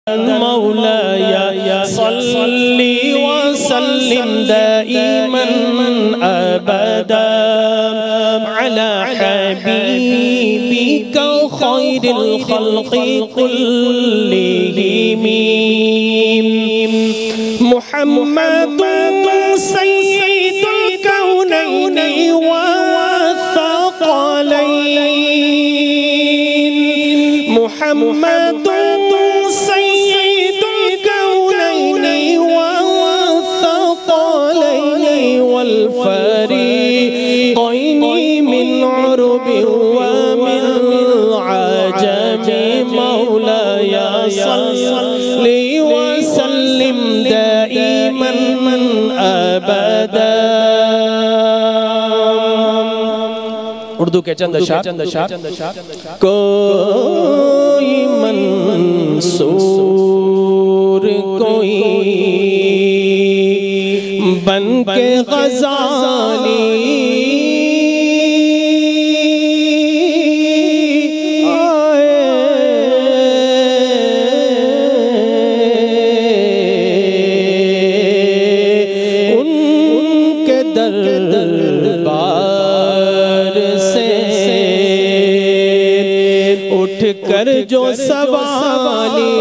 मौलाया सल्ली व सल्लिम दाइमन अबदा अला हबीबिका खैरिल खल्क़ि कुल्लिहिम मुहम्मदुन सय्यिदुल कौनैनि व थक़लैन मुहम्मदुन सय्यिदुल कौनैनि व थक़लैनि वल फरीक़ैनि मिन उरबि व मिन अजमि मौलाया सल्ली व सल्लिम दाइमन अबदा। उर्दू के चंद अशआर कोई मंसूर कोई बन के ग़ज़ाली उनके दरबार से उठ कर जो सवाली